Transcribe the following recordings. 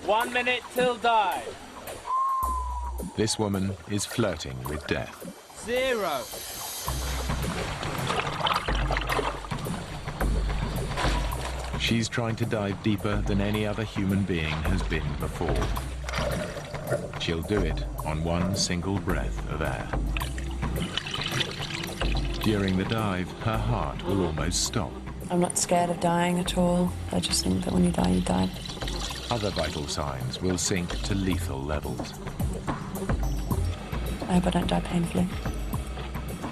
1 minute till dive. This woman is flirting with death. 0. She's trying to dive deeper than any other human being has been before. She'll do it on one single breath of air. During the dive, her heart will almost stop. I'm not scared of dying at all. I just think that when you die, you die. Other vital signs will sink to lethal levels. I hope I don't die painfully.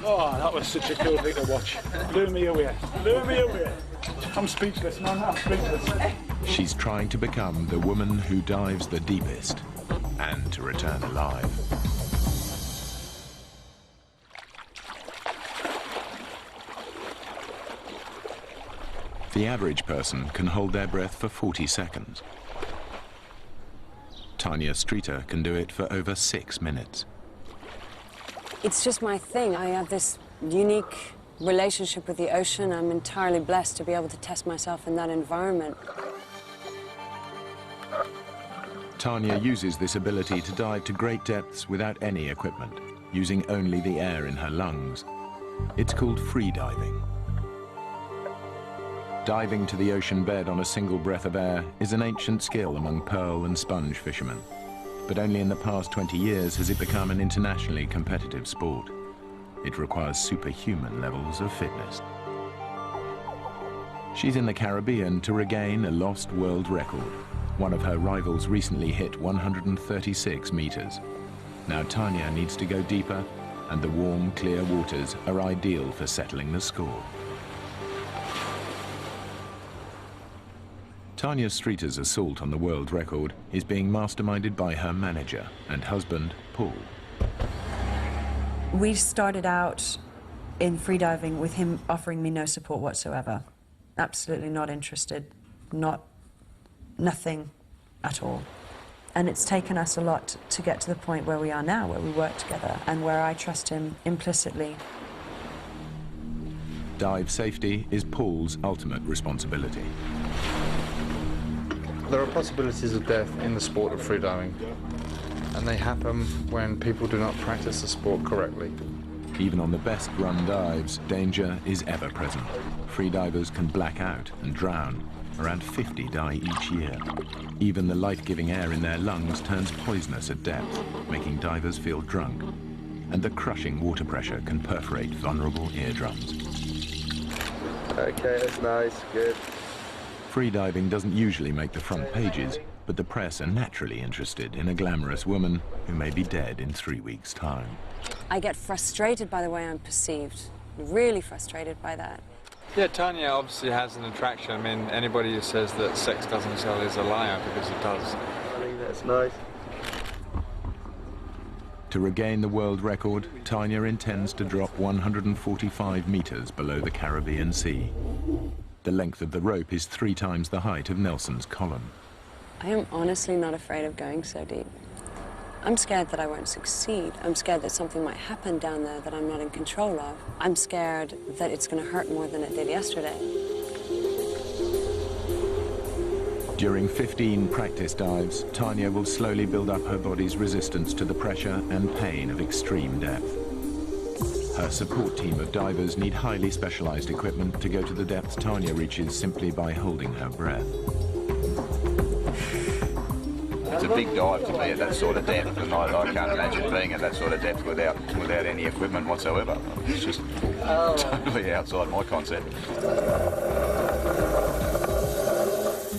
Oh, that was such a cool thing to watch. Blew me away. Blew me away. I'm speechless, man. I'm speechless. She's trying to become the woman who dives the deepest and to return alive. The average person can hold their breath for 40 seconds. Tanya Streeter can do it for over 6 minutes. It's just my thing. I have this unique relationship with the ocean. I'm entirely blessed to be able to test myself in that environment. Tanya uses this ability to dive to great depths without any equipment, using only the air in her lungs. It's called free diving. Diving to the ocean bed on a single breath of air is an ancient skill among pearl and sponge fishermen. But only in the past 20 years has it become an internationally competitive sport. It requires superhuman levels of fitness. She's in the Caribbean to regain a lost world record. One of her rivals recently hit 136 meters. Now Tanya needs to go deeper, and the warm, clear waters are ideal for settling the score. Tanya Streeter's assault on the world record is being masterminded by her manager and husband, Paul. We started out in freediving with him offering me no support whatsoever. Absolutely not interested, nothing at all. And it's taken us a lot to get to the point where we are now, where we work together and where I trust him implicitly. Dive safety is Paul's ultimate responsibility. There are possibilities of death in the sport of freediving, and they happen when people do not practice the sport correctly. Even on the best run dives, danger is ever present. Freedivers can black out and drown. Around 50 die each year. Even the life-giving air in their lungs turns poisonous at depth, making divers feel drunk. And the crushing water pressure can perforate vulnerable eardrums. Okay, that's nice, good. Freediving doesn't usually make the front pages, but the press are naturally interested in a glamorous woman who may be dead in 3 weeks' time. I get frustrated by the way I'm perceived, really frustrated by that. Yeah, Tanya obviously has an attraction. I mean, anybody who says that sex doesn't sell is a liar, because it does. I think that's nice. To regain the world record, Tanya intends to drop 145 meters below the Caribbean Sea. The length of the rope is 3 times the height of Nelson's column. I am honestly not afraid of going so deep. I'm scared that I won't succeed. I'm scared that something might happen down there that I'm not in control of. I'm scared that it's going to hurt more than it did yesterday. During 15 practice dives, Tanya will slowly build up her body's resistance to the pressure and pain of extreme depth. Her support team of divers need highly specialized equipment to go to the depths Tanya reaches simply by holding her breath. It's a big dive to be at that sort of depth, and I can't imagine being at that sort of depth without any equipment whatsoever. It's just totally outside my concept.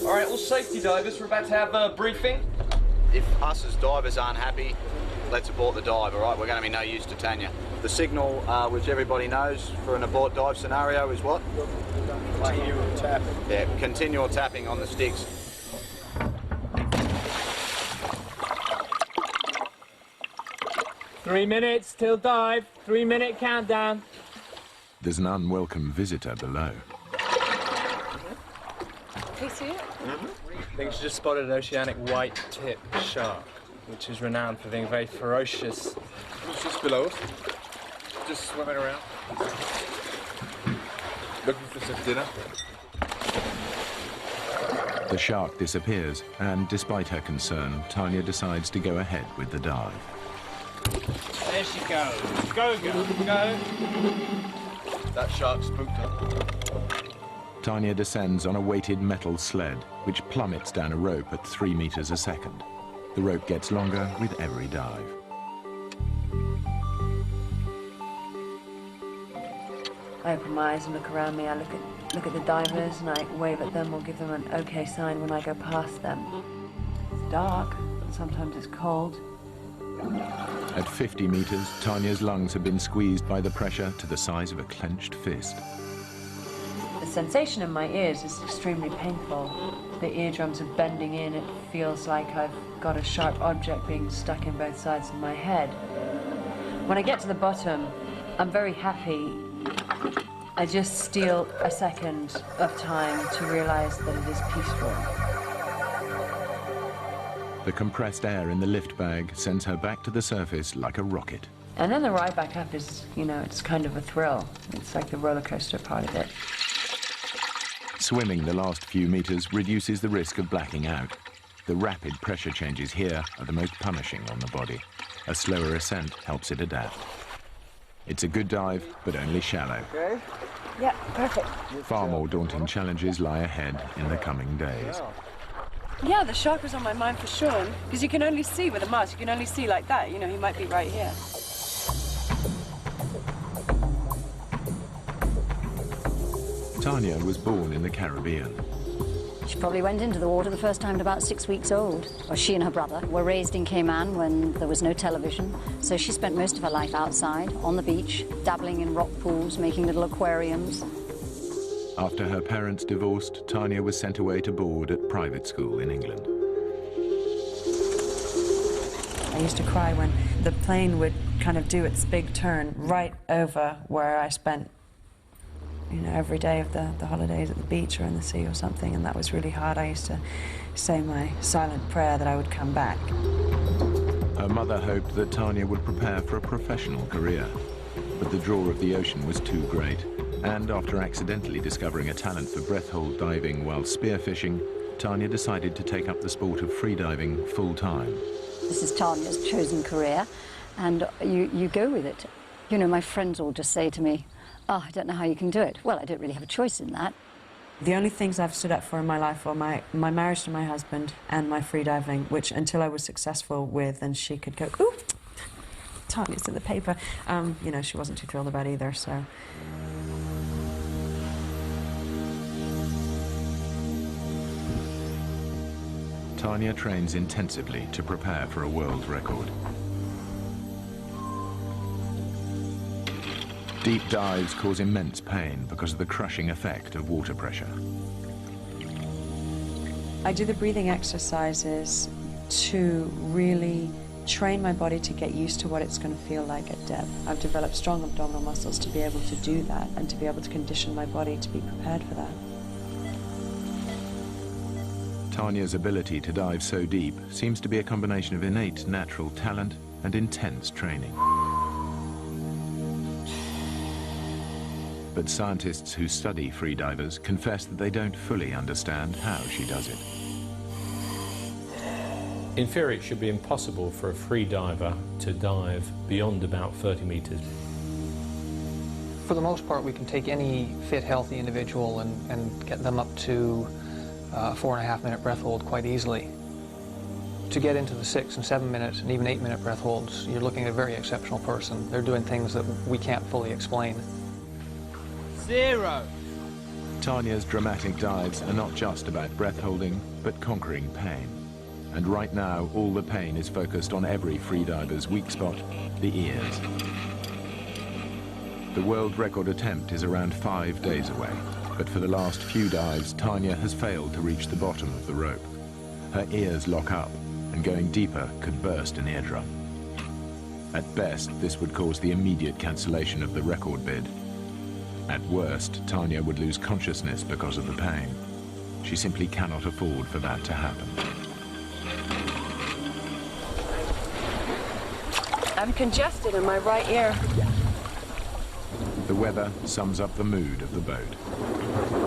All right, all safety divers, we're about to have a briefing. If us as divers aren't happy, let's abort the dive, all right? We're going to be no use to Tanya. The signal, which everybody knows for an abort dive scenario, is what? Continual tapping. Yeah, continual tapping on the sticks. Three minutes till dive. 3-minute countdown. There's an unwelcome visitor below. Can you see it? I think she just spotted an oceanic white-tip shark, which is renowned for being very ferocious. It's just below us, just swimming around, looking for some dinner. The shark disappears, and despite her concern, Tanya decides to go ahead with the dive. There she goes. Go, go, go. That shark spooked her. Tanya descends on a weighted metal sled, which plummets down a rope at 3 meters a second. The rope gets longer with every dive. I open my eyes and look around me. I look at the divers and I wave at them or give them an okay sign when I go past them. It's dark, and sometimes it's cold. At 50 meters, Tanya's lungs have been squeezed by the pressure to the size of a clenched fist. The sensation in my ears is extremely painful. The eardrums are bending in. It feels like I've got a sharp object being stuck in both sides of my head. When I get to the bottom, I'm very happy. I just steal a second of time to realize that it is peaceful. The compressed air in the lift bag sends her back to the surface like a rocket. And then the ride back up is, you know, it's kind of a thrill. It's like the roller coaster part of it. Swimming the last few meters reduces the risk of blacking out. The rapid pressure changes here are the most punishing on the body. A slower ascent helps it adapt. It's a good dive, but only shallow. Okay. Yeah, perfect. Far more daunting challenges lie ahead in the coming days. Yeah, the shark was on my mind for sure, because you can only see with a mask, you can only see like that, you know, he might be right here. Tanya was born in the Caribbean. She probably went into the water the first time at about 6 weeks old. Well, she and her brother were raised in Cayman when there was no television, so she spent most of her life outside, on the beach, dabbling in rock pools, making little aquariums. After her parents divorced, Tanya was sent away to board at private school in England. I used to cry when the plane would kind of do its big turn right over where I spent, you know, every day of the holidays at the beach or in the sea or something, and that was really hard. I used to say my silent prayer that I would come back. Her mother hoped that Tanya would prepare for a professional career, but the draw of the ocean was too great, and after accidentally discovering a talent for breath-hold diving while spearfishing, Tanya decided to take up the sport of freediving full-time. This is Tanya's chosen career, and you go with it. You know, my friends all just say to me, "Oh, I don't know how you can do it." Well, I don't really have a choice in that. The only things I've stood up for in my life were my marriage to my husband and my freediving, which until I was successful with, and she could go, "Ooh, Tanya's in the paper," you know, she wasn't too thrilled about either, so. Tanya trains intensively to prepare for a world record. Deep dives cause immense pain because of the crushing effect of water pressure. I do the breathing exercises to really train my body to get used to what it's going to feel like at depth. I've developed strong abdominal muscles to be able to do that and to be able to condition my body to be prepared for that. Tanya's ability to dive so deep seems to be a combination of innate natural talent and intense training. But scientists who study freedivers confess that they don't fully understand how she does it. In theory, it should be impossible for a freediver to dive beyond about 30 meters. For the most part, we can take any fit, healthy individual and get them up to a 4.5-minute breath hold quite easily. To get into the 6 and 7 minute and even 8-minute breath holds, you're looking at a very exceptional person. They're doing things that we can't fully explain. 0. Tanya's dramatic dives are not just about breath holding, but conquering pain. And right now, all the pain is focused on every freediver's weak spot, the ears. The world record attempt is around 5 days away, but for the last few dives, Tanya has failed to reach the bottom of the rope. Her ears lock up, and going deeper could burst an eardrum. At best, this would cause the immediate cancellation of the record bid. At worst, Tanya would lose consciousness because of the pain. She simply cannot afford for that to happen. I'm congested in my right ear. The weather sums up the mood of the boat.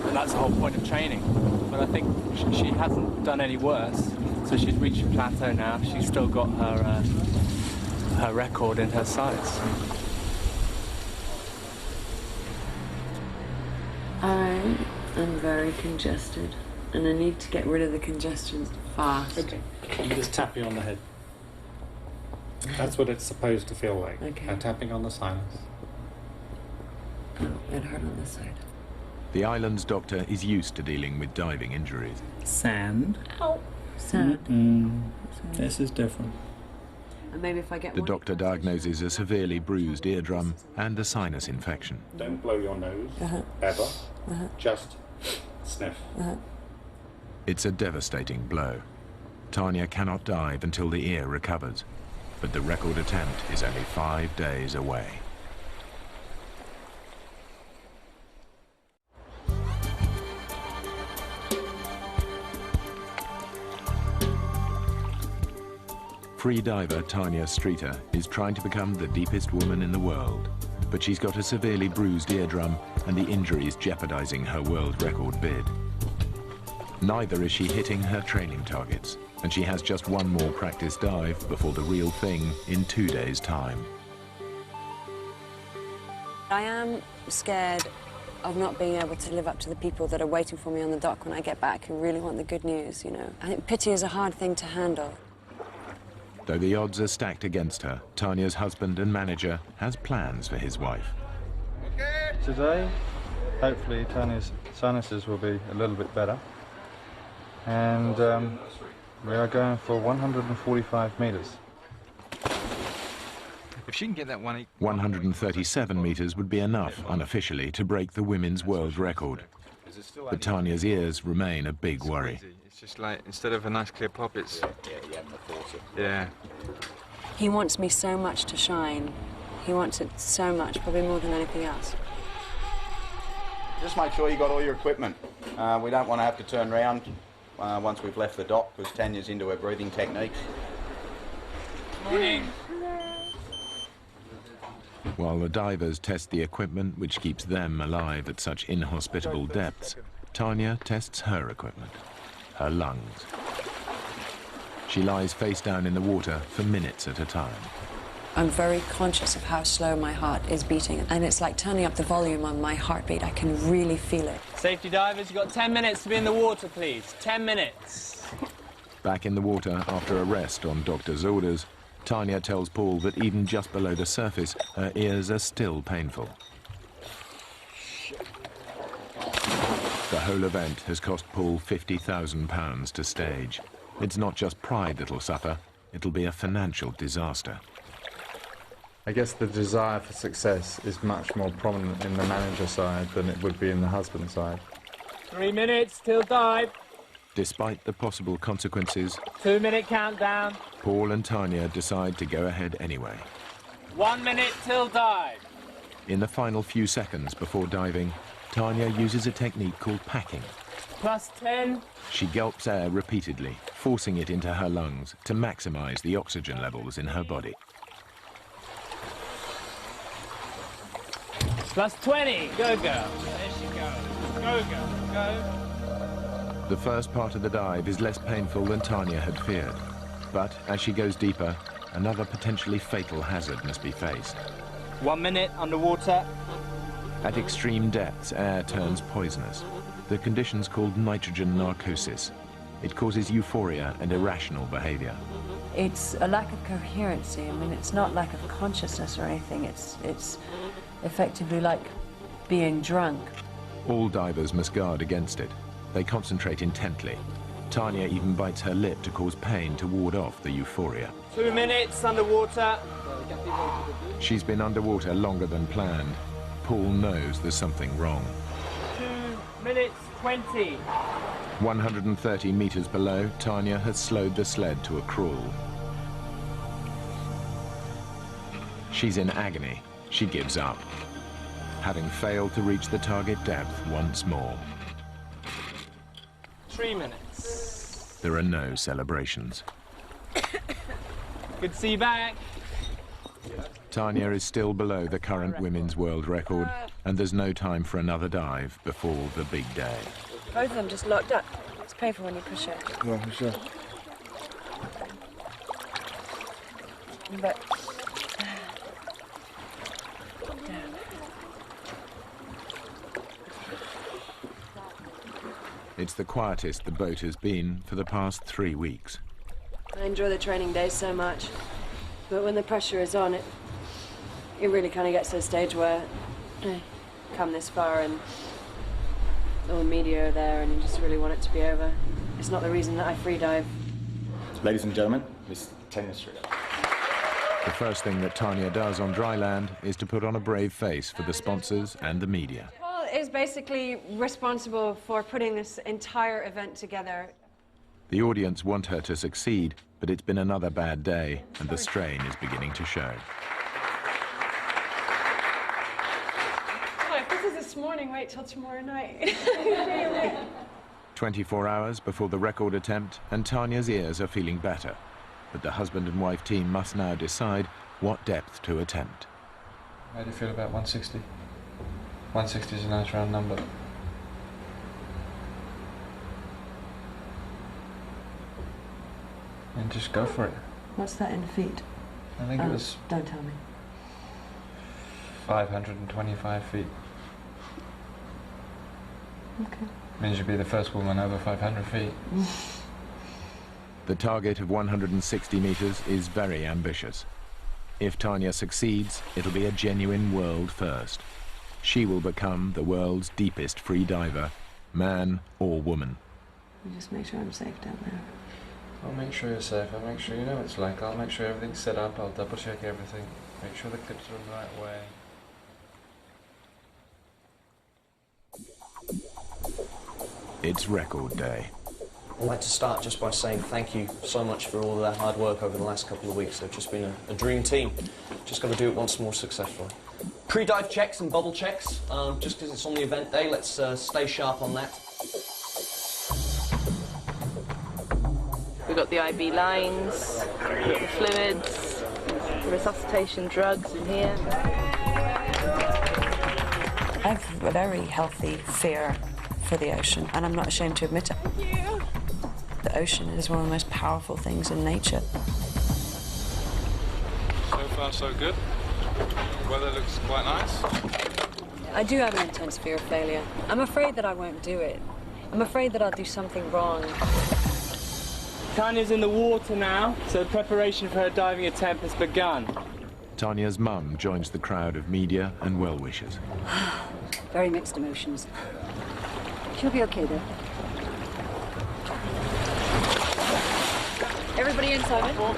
And that's the whole point of training. But I think she hasn't done any worse, so she's reached a plateau now. She's still got her record in her sights. I am very congested, and I need to get rid of the congestion fast. Okay, I'm just tapping on the head. That's what it's supposed to feel like. Okay. Tapping on the sinus. Oh, it hurt on this side. The island's doctor is used to dealing with diving injuries. Sand. Ow. Sand. This is different. And maybe if I get The doctor diagnoses a severely bruised eardrum and a sinus infection. Don't blow your nose, ever. Just sniff. It's a devastating blow. Tanya cannot dive until the ear recovers, but the record attempt is only 5 days away. Free diver Tanya Streeter is trying to become the deepest woman in the world, but she's got a severely bruised eardrum and the injury is jeopardizing her world record bid. Neither is she hitting her training targets, and she has just one more practice dive before the real thing in 2 days' time. I am scared of not being able to live up to the people that are waiting for me on the dock when I get back who really want the good news, you know. I think pity is a hard thing to handle. Though the odds are stacked against her, Tanya's husband and manager has plans for his wife. Today, hopefully Tanya's sinuses will be a little bit better. And we are going for 145 metres. If she can get that 137 metres would be enough, unofficially, to break the women's world record. But Tanya's ears remain a big worry. It's just like, instead of a nice clear pop, it's... Yeah. He wants me so much to shine. He wants it so much, probably more than anything else. Just make sure you got all your equipment. We don't want to have to turn around once we've left the dock, because Tanya's into her breathing techniques. Morning. While the divers test the equipment which keeps them alive at such inhospitable depths, Tanya tests her equipment, her lungs. She lies face down in the water for minutes at a time. I'm very conscious of how slow my heart is beating, and it's like turning up the volume on my heartbeat. I can really feel it. Safety divers, you've got 10 minutes to be in the water, please. 10 minutes. Back in the water after a rest on doctor's orders, Tanya tells Paul that even just below the surface, her ears are still painful. The whole event has cost Paul £50,000 to stage. It's not just pride that'll suffer, it'll be a financial disaster. I guess the desire for success is much more prominent in the manager side than it would be in the husband side. 3 minutes till dive. Despite the possible consequences, 2-minute countdown. Paul and Tanya decide to go ahead anyway. 1 minute till dive. In the final few seconds before diving, Tanya uses a technique called packing. Plus 10. She gulps air repeatedly, forcing it into her lungs to maximize the oxygen levels in her body. Plus 20. Go, girl. There she goes. Go, girl. Go. The first part of the dive is less painful than Tanya had feared. But as she goes deeper, another potentially fatal hazard must be faced. 1 minute underwater. At extreme depths, air turns poisonous. The condition's called nitrogen narcosis. It causes euphoria and irrational behavior. It's a lack of coherency. I mean, it's not lack of consciousness or anything. It's effectively like being drunk. All divers must guard against it. They concentrate intently. Tanya even bites her lip to cause pain to ward off the euphoria. 2 minutes underwater. She's been underwater longer than planned. Paul knows there's something wrong. 2 minutes 20. 130 meters below, Tanya has slowed the sled to a crawl. She's in agony. She gives up, having failed to reach the target depth once more. 3 minutes. There are no celebrations. Good to see you back. Tanya is still below the current women's world record, and there's no time for another dive before the big day. Both of them just locked up. It's painful when you push it. Yeah, for sure. But... It's the quietest the boat has been for the past 3 weeks. I enjoy the training days so much, but when the pressure is on, it really kind of gets to a stage where you come this far and all the media are there and you just really want it to be over. It's not the reason that I free dive. Ladies and gentlemen, Miss Chemistry. The first thing that Tanya does on dry land is to put on a brave face for the sponsors and the media. Paul is basically responsible for putting this entire event together. The audience want her to succeed, but it's been another bad day, and the strain is beginning to show. Oh, if this is this morning, wait till tomorrow night. 24 hours before the record attempt, and Tanya's ears are feeling better. But the husband and wife team must now decide what depth to attempt. How do you feel about 160? 160 is a nice round number. And just go for it. What's that in feet? I think it was... Don't tell me. 525 feet. Okay. Means you'd be the first woman over 500 feet. The target of 160 meters is very ambitious. If Tanya succeeds, it'll be a genuine world first. She will become the world's deepest free diver, man or woman. You just make sure I'm safe down there. I'll make sure you're safe. I'll make sure you know what it's like. I'll make sure everything's set up. I'll double check everything. Make sure the clips are the right way. It's record day. I'd like to start just by saying thank you so much for all of their hard work over the last couple of weeks. They've just been a dream team. Just got to do it once more successfully. Pre-dive checks and bubble checks. Just because it's on the event day, let's stay sharp on that. We've got the IV lines, we've got the fluids, the resuscitation drugs in here. I have a very healthy fear for the ocean, and I'm not ashamed to admit it. The ocean is one of the most powerful things in nature. So far, so good. The weather looks quite nice. I do have an intense fear of failure. I'm afraid that I won't do it. I'm afraid that I'll do something wrong. Tanya's in the water now, so preparation for her diving attempt has begun. Tanya's mum joins the crowd of media and well-wishers. Very mixed emotions. She'll be okay, though. Everybody in, Simon?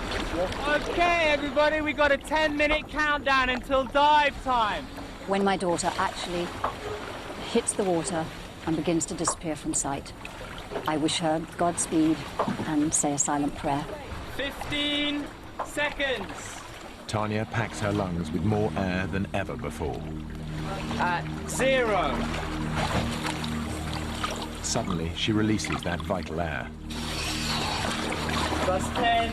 Okay, everybody, we got a 10-minute countdown until dive time. When my daughter actually hits the water and begins to disappear from sight, I wish her Godspeed and say a silent prayer. 15 seconds. Tanya packs her lungs with more air than ever before. At 0. Suddenly, she releases that vital air. Plus 10.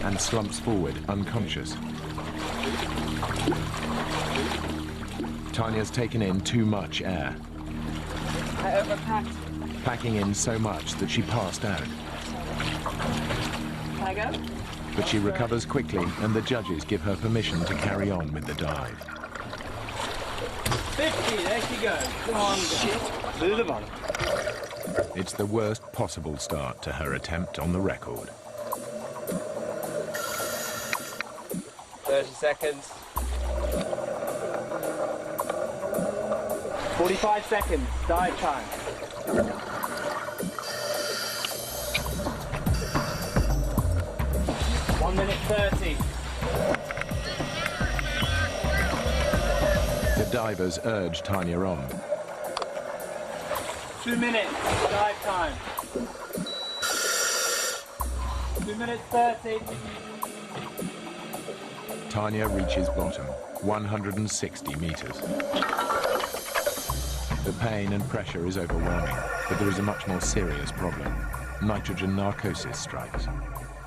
And slumps forward, unconscious. Tanya's taken in too much air. I overpacked. Packing in so much that she passed out. Can I go? But she recovers quickly, and the judges give her permission to carry on with the dive. 50, there she goes. Come on, shit. To the bottom. It's the worst possible start to her attempt on the record. 30 seconds. 45 seconds, dive time. 1 minute 30. The divers urge Tanya on. 2 minutes, dive time. 2 minutes 30. Tanya reaches bottom, 160 meters. The pain and pressure is overwhelming, but there is a much more serious problem. Nitrogen narcosis strikes.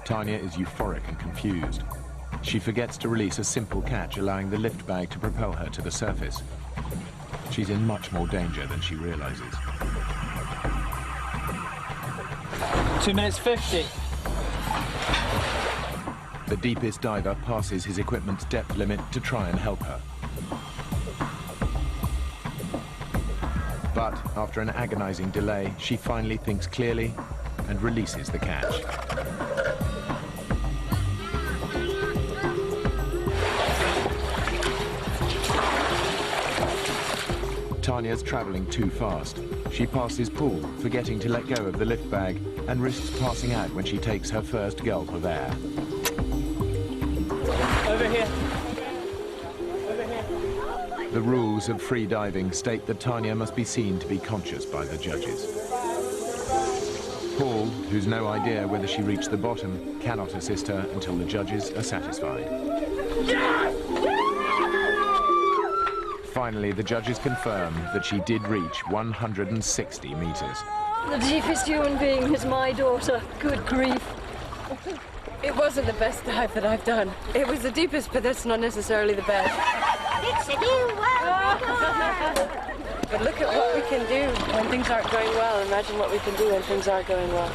Tanya is euphoric and confused. She forgets to release a simple catch, allowing the lift bag to propel her to the surface. She's in much more danger than she realizes. 2 minutes 50. The deepest diver passes his equipment's depth limit to try and help her. But after an agonizing delay, she finally thinks clearly and releases the catch. Tanya's traveling too fast. She passes Paul, forgetting to let go of the lift bag, and risks passing out when she takes her first gulp of air. Over here. The rules of free diving state that Tanya must be seen to be conscious by the judges. Paul, who's no idea whether she reached the bottom, cannot assist her until the judges are satisfied. Finally, the judges confirm that she did reach 160 meters. The deepest human being is my daughter. Good grief. It wasn't the best dive that I've done. It was the deepest, but that's not necessarily the best. It's a new world. But look at what we can do when things aren't going well. Imagine what we can do when things are going well.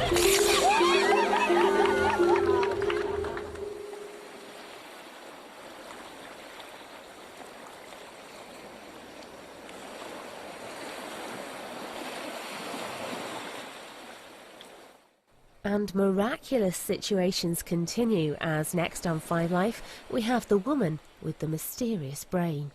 And miraculous situations continue as next on 5 Life we have the woman with the mysterious brain.